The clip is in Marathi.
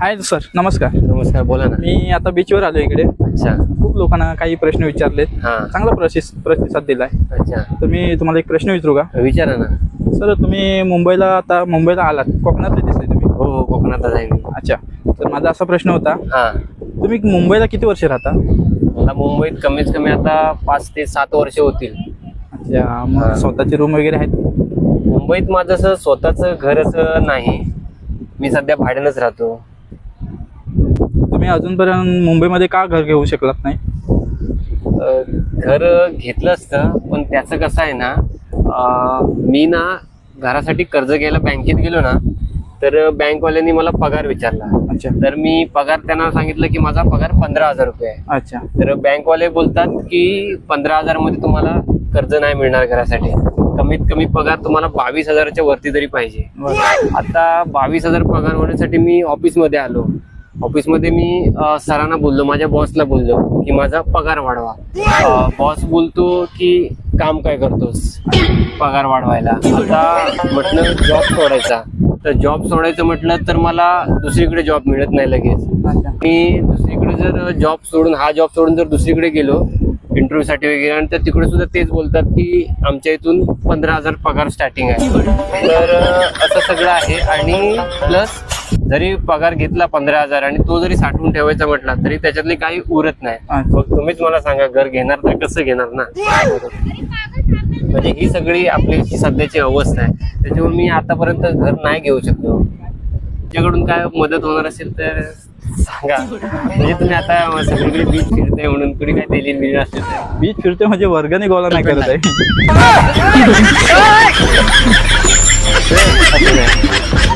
हाय सर, नमस्कार. नमस्कार, बोला ना. मी आता बीचवर आलो इकडे. अच्छा. खूप लोकांना काही प्रश्न विचारलेत. हा. चांगला प्रतिसाद दिलाय. अच्छा, तर मी तुम्हाला एक प्रश्न विचारू का? विचारा ना. सर, तुम्ही मुंबईला आलात, कोकणातले दिसले तुम्ही. हो हो, कोकणातला जाईन. अच्छा. तर माझा असा प्रश्न होता, हा, तुम्ही मुंबईला किती वर्ष राहता? मला मुंबईत कमीत कमी आता 5 ते 7 वर्ष होतील. अच्छा. मग हा. स्वतःची रूम वगैरे आहेत? मुंबईत माझं असं स्वतःचं घर असं नाही, मी सध्या भाड्यानंच राहतो. तुम्ही अजूनपर्यंत मुंबईमध्ये का घर घेऊ शकलात नाही? घर घेतलं असतं, पण त्याचं कसं आहे ना, मी ना घरासाठी कर्ज घ्यायला बँकेत गेलो ना, तर बँकवाल्यांनी मला पगार विचारला. अच्छा. तर मी पगार त्यांना सांगितलं की माझा पगार 15,000 रुपये आहे. अच्छा. तर बँकवाले बोलतात की 15,000 मध्ये तुम्हाला कर्ज नाही मिळणार घरासाठी, कमीत कमी पगार तुम्हाला 22,000च्या वरती तरी पाहिजे. बरं. आता 22,000 पगार होण्यासाठी मी ऑफिसमध्ये आलो. ऑफिसमध्ये मी सरांना बोललो, माझ्या बॉसला बोललो की माझा पगार वाढवा. बॉस बोलतो की काम काय करतोस पगार वाढवायला. आता म्हटलं जॉब सोडायचा, तर जॉब सोडायचं म्हटलं तर मला दुसरीकडे जॉब मिळत नाही लगेच. अच्छा. मी दुसरीकडे जर हा जॉब सोडून जर दुसरीकडे गेलो इंटरव्ह्यू साठी वगैरे, आणि तर तिकडे सुद्धा तेच बोलतात की आमच्या इथून 15,000 पगार स्टार्टिंग आहे. तर असं सगळं आहे. आणि प्लस जरी पगार घेतला 15,000 आणि तो जरी साठवून ठेवायचा म्हटला तरी त्याच्यातले काही उरत नाही. अच्छा. मग तुम्हीच मला सांगा, घर घेणार तर कसं घेणार ना. म्हणजे ही सगळी आपली सध्याची अवस्था आहे. त्याच्यामुळे मी आतापर्यंत घर नाही घेऊ शकलो. तुमच्याकडून काय मदत होणार असेल तर सांगा. म्हणजे तुम्ही आता सगळीकडे बीच फिरताय म्हणून कुणी काय दिली बिल असेल तर. बीच फिरते म्हणजे वर्गणी गोळा नाही करत आहे. असं नाही.